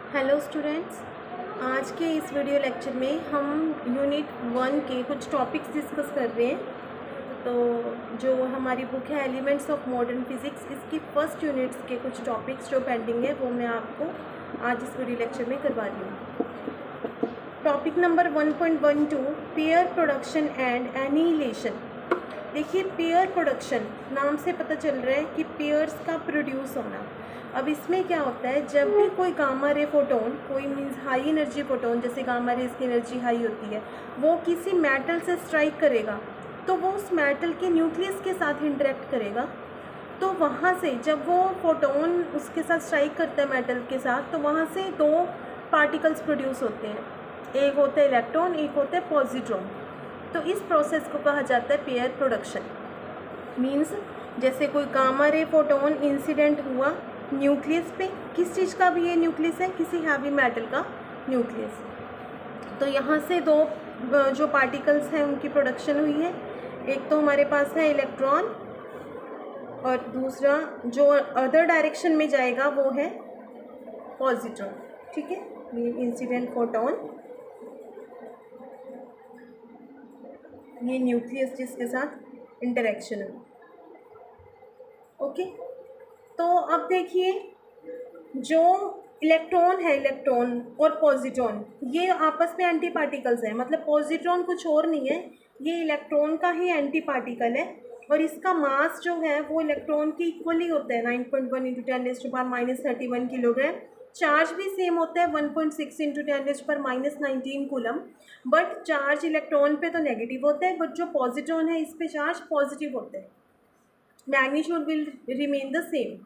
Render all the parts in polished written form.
Hello students, आज के इस वीडियो लेक्चर में हम यूनिट 1 के कुछ टॉपिक्स डिस्कस कर रहे हैं। तो जो हमारी बुक है एलिमेंट्स ऑफ मॉडर्न फिज़िक्स, इसकी फर्स्ट यूनिट्स के कुछ टॉपिक्स जो पेंडिंग है वो मैं आपको आज इस वीडियो लेक्चर में करवा रही हूँ। Topic number 1.12 pair production and annihilation. देखिए, पेयर प्रोडक्शन नाम से पता चल रहा है कि पेयर्स का प्रोड्यूस होना। अब इसमें क्या होता है, जब भी कोई गामा रे फोटोन, कोई मीन्स हाई एनर्जी फोटोन, जैसे गामा रेज की एनर्जी हाई होती है, वो किसी मेटल से स्ट्राइक करेगा तो वो उस मेटल के न्यूक्लियस के साथ इंटरेक्ट करेगा। तो वहाँ से जब वो फोटोन उसके साथ स्ट्राइक करता है मेटल के साथ, तो वहाँ से दो पार्टिकल्स प्रोड्यूस होते हैं, एक होता है इलेक्ट्रॉन, एक होता है पॉजिट्रॉन। तो इस प्रोसेस को कहा जाता है पेयर प्रोडक्शन। मीन्स जैसे कोई गामा रे फोटोन इंसिडेंट हुआ न्यूक्लियस पे, किस चीज़ का भी ये न्यूक्लियस है, किसी हैवी मेटल का न्यूक्लियस। तो यहाँ से दो जो पार्टिकल्स हैं उनकी प्रोडक्शन हुई है। एक तो हमारे पास है इलेक्ट्रॉन और दूसरा जो अदर डायरेक्शन में जाएगा वो है पॉजिट्रॉन। ठीक है, ये इंसिडेंट फोटोन, ये न्यूक्लियस जिसके साथ इंटरेक्शन है। ओके, तो अब देखिए, जो इलेक्ट्रॉन है, इलेक्ट्रॉन और पॉजिट्रॉन, ये आपस में एंटी पार्टिकल्स हैं। मतलब पॉजिट्रॉन कुछ और नहीं है, ये इलेक्ट्रॉन का ही एंटी पार्टिकल है और इसका मास जो है वो इलेक्ट्रॉन के इक्वली होता है, 9.1 इंटू 10⁻³ किलोग्राम। चार्ज भी सेम होता है, 1.6 into 10⁻⁻19 coulomb. But charge electron पे तो नेगेटिव होता है, बट जो पॉजिट्रॉन है इस पे चार्ज पॉजिटिव होता है। Magnitude will remain the same.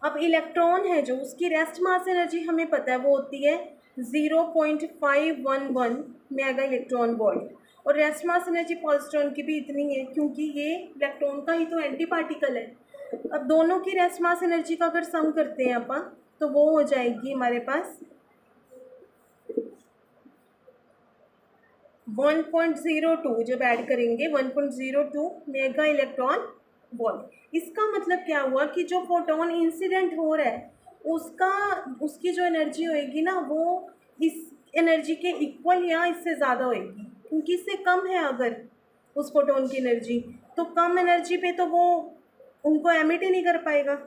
अब इलेक्ट्रॉन है जो, उसकी रेस्ट मास एनर्जी हमें पता है वो होती है 0.511 मेगा इलेक्ट्रॉन वोल्ट, और रेस्ट मास एनर्जी पॉजिट्रॉन की भी इतनी है क्योंकि ये इलेक्ट्रॉन का ही तो एंटी पार्टिकल है। अब दोनों की रेस्ट मास एनर्जी का अगर सम करते हैं अपन, तो वो हो जाएगी हमारे पास 1.02, जब ऐड करेंगे 1.02 मेगा इलेक्ट्रॉन वोल्ट। इसका मतलब क्या हुआ कि जो फोटोन इंसिडेंट हो रहा है उसकी जो एनर्जी होएगी ना, वो इस एनर्जी के इक्वल या इससे ज़्यादा होएगी, क्योंकि इससे कम है अगर उस फोटोन की एनर्जी, तो कम एनर्जी पे तो वो उनको एमिट ही नहीं कर पाएगा।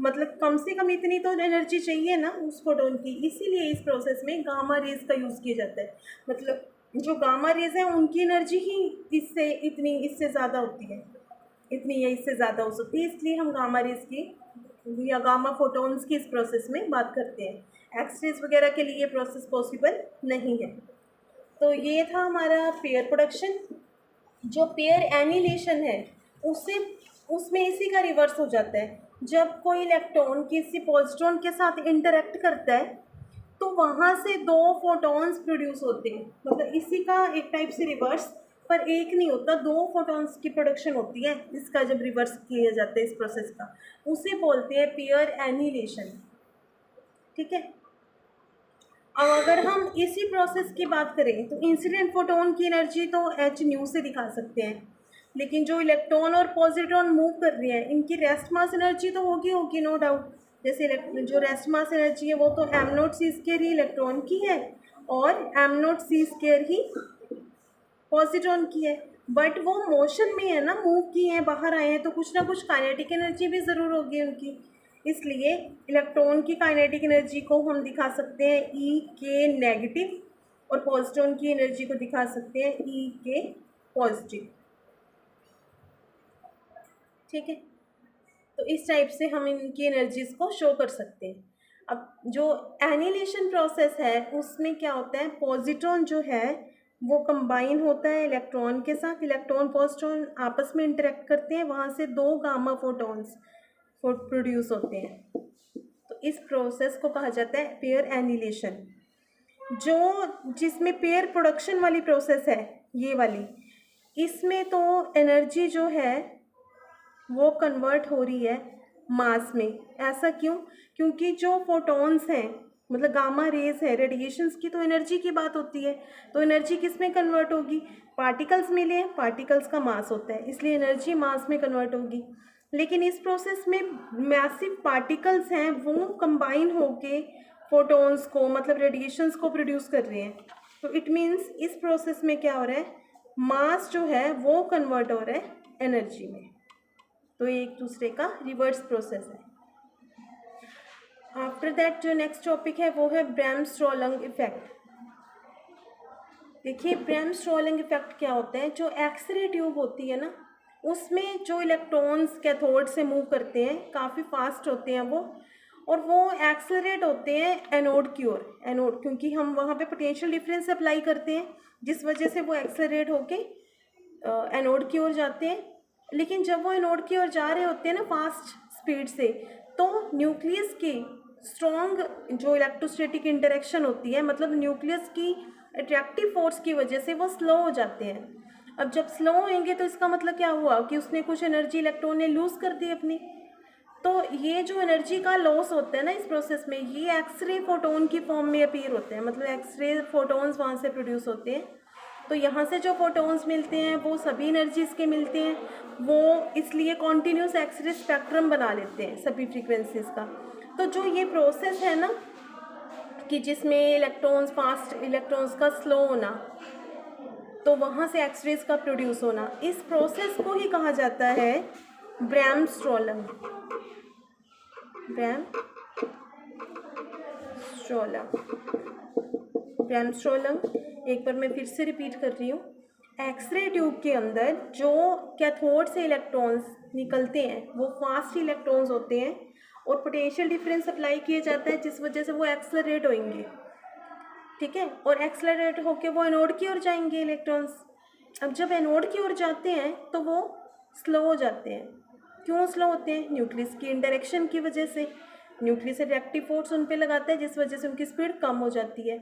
मतलब कम से कम इतनी तो एनर्जी चाहिए ना उस फोटोन की, इसीलिए इस प्रोसेस में गामा रेज का यूज़ किया जाता है। मतलब जो गामा रेज है उनकी एनर्जी ही इससे ज़्यादा होती है, इतनी या इससे ज़्यादा हो सकती है, इसलिए हम गामा रेज की या गामा फोटोन्स की इस प्रोसेस में बात करते हैं। एक्स रेज वगैरह के लिए ये प्रोसेस पॉसिबल नहीं है। तो ये था हमारा पेयर प्रोडक्शन। जो पेयर एनिहिलेशन है उसमें इसी का रिवर्स हो जाता है। जब कोई इलेक्ट्रॉन किसी पॉजिट्रॉन के साथ इंटरेक्ट करता है तो वहाँ से दो फोटॉन्स प्रोड्यूस होते हैं। मतलब इसी का एक टाइप से रिवर्स, पर एक नहीं होता, दो फोटॉन्स की प्रोडक्शन होती है। इसका जब रिवर्स किया जाता है इस प्रोसेस का, उसे बोलते हैं पेयर एनिहिलेशन। ठीक है, अब अगर हम इसी प्रोसेस की बात करें तो इंसिडेंट फोटोन की एनर्जी तो h न्यू से दिखा सकते हैं, लेकिन जो इलेक्ट्रॉन और पॉजिट्रॉन मूव कर रहे हैं इनकी रेस्ट मास एनर्जी तो होगी नो डाउट। जैसे जो रेस्ट मास एनर्जी है वो तो m0c² ही इलेक्ट्रॉन की है और m0c² ही पॉजिट्रॉन की है। बट वो मोशन में है ना, मूव किए हैं, बाहर आए हैं, तो कुछ ना कुछ काइनेटिक एनर्जी भी ज़रूर होगी उनकी। इसलिए इलेक्ट्रॉन की काइनेटिक एनर्जी को हम दिखा सकते हैं E k नेगेटिव और पॉजिट्रॉन की एनर्जी को दिखा सकते हैं E k पॉजिटिव। ठीक है, तो इस टाइप से हम इनकी एनर्जीज को शो कर सकते हैं। अब जो एनिहिलेशन प्रोसेस है उसमें क्या होता है, पॉजिट्रॉन जो है वो कंबाइन होता है इलेक्ट्रॉन के साथ, इलेक्ट्रॉन पॉजिट्रॉन आपस में इंटरेक्ट करते हैं, वहाँ से दो गामा फोटॉन्स प्रोड्यूस होते हैं। तो इस प्रोसेस को कहा जाता है पेयर एनिहिलेशन। जिसमें पेयर प्रोडक्शन वाली प्रोसेस है ये वाली, इसमें तो एनर्जी जो है वो कन्वर्ट हो रही है मास में। ऐसा क्यों? क्योंकि जो फोटॉन्स हैं, मतलब गामा रेज है, रेडिएशंस की तो एनर्जी की बात होती है, तो एनर्जी किस में कन्वर्ट होगी? पार्टिकल्स मिले हैं, पार्टिकल्स का मास होता है, इसलिए एनर्जी मास में कन्वर्ट होगी। लेकिन इस प्रोसेस में मैसिव पार्टिकल्स हैं, वो कंबाइन होके फोटोन्स को, मतलब रेडिएशंस को प्रोड्यूस कर रहे हैं। तो इट मीन्स इस प्रोसेस में क्या हो रहा है, मास जो है वो कन्वर्ट हो रहा है एनर्जी में। तो ये एक दूसरे का रिवर्स प्रोसेस है। आफ्टर दैट जो नेक्स्ट टॉपिक है वो है ब्रैम-स्ट्रोलंग इफेक्ट। देखिए ब्रैम-स्ट्रोलंग इफेक्ट क्या होता है, जो एक्सरे ट्यूब होती है ना, उसमें जो इलेक्ट्रॉन्स कैथोड से मूव करते हैं, काफ़ी फास्ट होते हैं वो, और वो एक्सलरेट होते हैं एनोड की ओर। एनोड क्योंकि हम वहाँ पे पोटेंशियल डिफरेंस अप्लाई करते हैं, जिस वजह से वो एक्सलरेट होके एनोड की ओर जाते हैं। लेकिन जब वो एनोड की ओर जा रहे होते हैं ना फास्ट स्पीड से, तो न्यूक्लियस की स्ट्रॉन्ग जो इलेक्ट्रोस्टैटिक इंटरेक्शन होती है, मतलब न्यूक्लियस की अट्रैक्टिव फोर्स की वजह से वो स्लो हो जाते हैं। अब जब स्लो होंगे तो इसका मतलब क्या हुआ कि उसने कुछ एनर्जी इलेक्ट्रॉन ने लूज़ कर दी अपनी। तो ये जो एनर्जी का लॉस होता है ना इस प्रोसेस में, ये एक्सरे फोटोन की फॉर्म में अपीयर होते हैं, मतलब एक्सरे फोटोन्स वहाँ से प्रोड्यूस होते हैं। तो यहाँ से जो फोटोन्स मिलते हैं वो सभी एनर्जीज के मिलते हैं, वो इसलिए कॉन्टीन्यूस एक्सरे स्पेक्ट्रम बना लेते हैं सभी फ्रीक्वेंसीज का। तो जो ये प्रोसेस है ना कि जिसमें इलेक्ट्रॉन्स फास्ट इलेक्ट्रॉन्स का स्लो होना, तो वहाँ से एक्सरेज का प्रोड्यूस होना, इस प्रोसेस को ही कहा जाता है ब्रैम-स्ट्रोलंग। ब्रैम-स्ट्रोलंग एक बार मैं फिर से रिपीट कर रही हूँ। एक्सरे ट्यूब के अंदर जो कैथोड से इलेक्ट्रॉन्स निकलते हैं वो फास्ट इलेक्ट्रॉन्स होते हैं, और पोटेंशियल डिफरेंस अप्लाई किया जाता है जिस वजह से वो एक्सलरेट होंगे, ठीक है, और एक्सलरेट होके वो एनोड की ओर जाएंगे इलेक्ट्रॉन्स। अब जब एनोड की ओर जाते हैं तो वो स्लो हो जाते हैं। क्यों स्लो होते हैं, न्यूक्लियस की इंटरेक्शन की वजह से। न्यूक्लियस रिएक्टिव फोर्स उन पे लगाता है जिस वजह से उनकी स्पीड कम हो जाती है।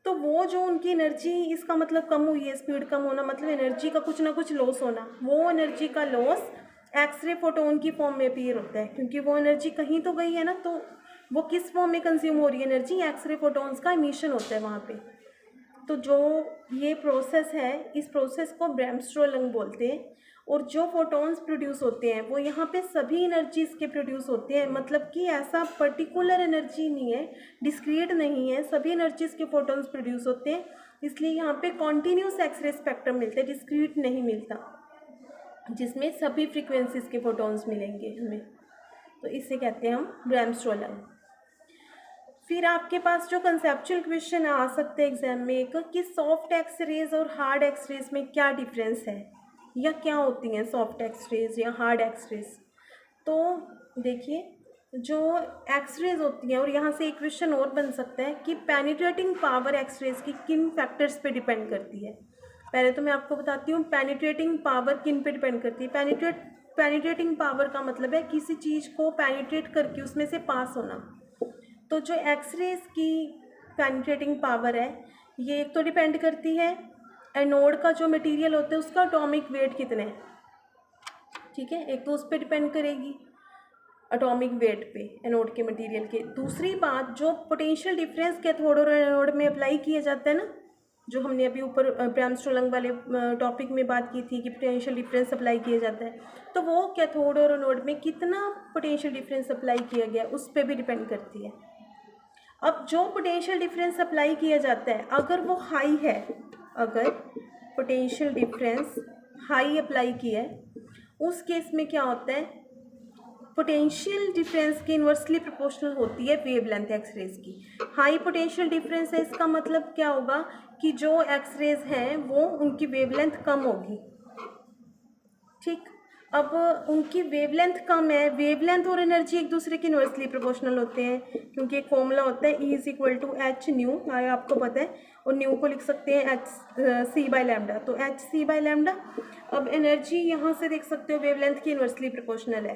तो वो जो उनकी एनर्जी, इसका मतलब कम हुई है, स्पीड कम होना मतलब एनर्जी का कुछ ना कुछ लॉस होना, वो एनर्जी का लॉस एक्सरे फोटोन की फॉर्म में अपीयर होता है, क्योंकि वो एनर्जी कहीं तो गई है ना, तो वो किस फॉर्म में कंज्यूम हो रही है एनर्जी, एक्सरे फोटोन्स का इमिशन होता है वहाँ पे। तो जो ये प्रोसेस है, इस प्रोसेस को ब्रैम-स्ट्रोलंग बोलते हैं। और जो फोटॉन्स प्रोड्यूस होते हैं वो यहाँ पे सभी एनर्जीज के प्रोड्यूस होते हैं, मतलब कि ऐसा पर्टिकुलर एनर्जी नहीं है, डिस्क्रीट नहीं है, सभी एनर्जीज के फोटॉन्स प्रोड्यूस होते हैं। इसलिए यहाँ पे कॉन्टीन्यूस एक्सरे स्पेक्ट्रम मिलता है, डिस्क्रीट नहीं मिलता, जिसमें सभी फ्रीक्वेंसीज के फोटॉन्स मिलेंगे हमें। तो इसे कहते हैं हम ब्रैम-स्ट्रोलंग। फिर आपके पास जो कंसेप्चुअल क्वेश्चन आ सकते हैं एग्जाम में एक, कि सॉफ्ट एक्सरेज और हार्ड एक्सरेज में क्या डिफरेंस है, या क्या होती हैं सॉफ्ट एक्सरेज या हार्ड एक्सरेज। तो देखिए जो एक्सरेज होती हैं, और यहाँ से एक क्वेश्चन और बन सकता है कि पेनिट्रेटिंग पावर एक्सरेज की किन फैक्टर्स पे डिपेंड करती है। पहले तो मैं आपको बताती हूँ पेनिट्रेटिंग पावर किन पे डिपेंड करती है। पेनिट्रेटिंग पावर का मतलब है किसी चीज़ को पेनिट्रेट करके उसमें से पास होना। तो जो एक्सरेज की पेनिट्रेटिंग पावर है, ये एक तो डिपेंड करती है एनोड का जो मटेरियल होता है उसका एटॉमिक वेट कितने है, ठीक है, एक तो उस पर डिपेंड करेगी एटॉमिक वेट पे एनोड के मटेरियल के। दूसरी बात, जो पोटेंशियल डिफरेंस कैथोड और एनोड में अप्लाई किया जाता है ना, जो हमने अभी ऊपर ब्रैम-स्ट्रोलंग वाले टॉपिक में बात की थी कि पोटेंशियल डिफरेंस अप्लाई किया जाता है, तो वो कैथोड और एनोड में कितना पोटेंशियल डिफरेंस अप्लाई किया गया उस पर भी डिपेंड करती है। अब जो पोटेंशियल डिफरेंस अप्लाई किया जाता है अगर वो हाई है, अगर पोटेंशियल डिफरेंस हाई अप्लाई किया है, उस केस में क्या होता है, पोटेंशियल डिफरेंस के इन्वर्सली प्रोपोर्शनल होती है वेवलेंथ एक्सरेज की। हाई पोटेंशियल डिफरेंस है, इसका मतलब क्या होगा कि जो एक्सरेज हैं वो उनकी वेवलेंथ कम होगी, ठीक। अब उनकी वेवलेंथ कम है, वेवलेंथ और एनर्जी एक दूसरे के इन्वर्सली प्रोपोर्शनल होते हैं, क्योंकि एक फॉर्मूला होता है E=H न्यू, आपको पता है, और न्यू को लिख सकते हैं Hc/λ, तो Hc/λ। अब एनर्जी यहाँ से देख सकते हो वेवलेंथ की इन्वर्सली प्रोपोर्शनल है,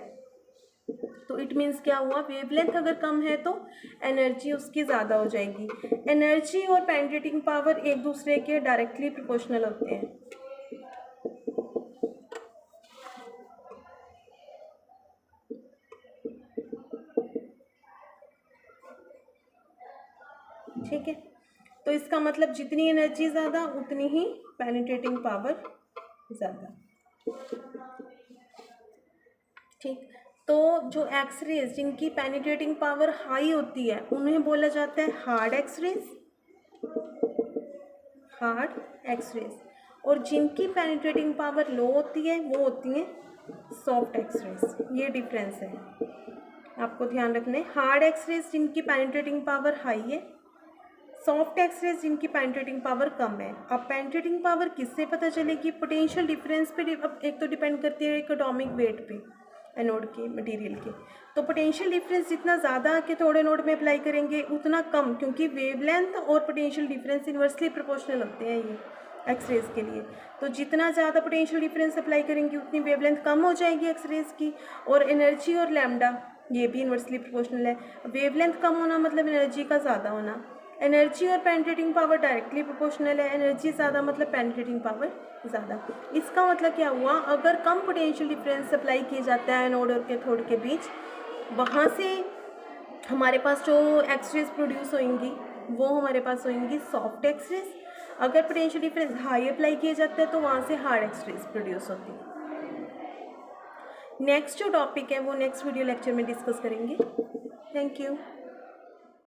तो इट मीन्स क्या हुआ, वेवलेंथ अगर कम है तो एनर्जी उसकी ज़्यादा हो जाएगी। एनर्जी और पेनिट्रेटिंग पावर एक दूसरे के डायरेक्टली प्रोपोर्शनल होते हैं। ठीक है, तो इसका मतलब जितनी एनर्जी ज़्यादा उतनी ही पेनिट्रेटिंग पावर ज़्यादा, ठीक। तो जो एक्सरेज जिनकी पेनिट्रेटिंग पावर हाई होती है उन्हें बोला जाता है हार्ड एक्सरेज, हार्ड एक्सरेज, और जिनकी पेनिट्रेटिंग पावर लो होती है वो होती हैं सॉफ्ट एक्सरेज। ये डिफरेंस है, आपको ध्यान रखना है। हार्ड एक्सरेज जिनकी पेनिट्रेटिंग पावर हाई है, सॉफ्ट एक्सरेज जिनकी पेनिट्रेटिंग पावर कम है। अब पेनिट्रेटिंग पावर किससे पता चलेगी? पोटेंशियल डिफरेंस पे अब एक तो डिपेंड करती है एटॉमिक वेट पे एनोड के मटेरियल के। तो पोटेंशियल डिफरेंस जितना ज़्यादा कैथोड एनोड में अप्लाई करेंगे उतना कम, क्योंकि वेवलेंथ और पोटेंशियल डिफरेंस इन्वर्सली प्रोपोर्शनल होते हैं ये एक्सरेज के लिए। तो जितना ज़्यादा पोटेंशियल डिफरेंस अप्लाई करेंगे उतनी वेवलेंथ कम हो जाएगी एक्सरेज की, और एनर्जी और लैम्डा ये भी इन्वर्सली प्रोपोर्शनल है। वेवलेंथ कम होना मतलब एनर्जी का ज़्यादा होना। एनर्जी और पेनिट्रेटिंग पावर डायरेक्टली प्रोपोर्शनल है, एनर्जी ज़्यादा मतलब पेनिट्रेटिंग पावर ज़्यादा। इसका मतलब क्या हुआ? अगर कम पोटेंशियल डिफरेंस अप्लाई किया जाता है एनोड और कैथोड के बीच, वहाँ से हमारे पास जो एक्सरेज प्रोड्यूस होंगी वो हमारे पास होंगी सॉफ्ट एक्सरेज। अगर पोटेंशियल डिफरेंस हाई अप्लाई किया जाता है तो वहाँ से हार्ड एक्सरेज प्रोड्यूस होती है। नेक्स्ट जो टॉपिक है वो नेक्स्ट वीडियो लेक्चर में डिस्कस करेंगे। Thank you.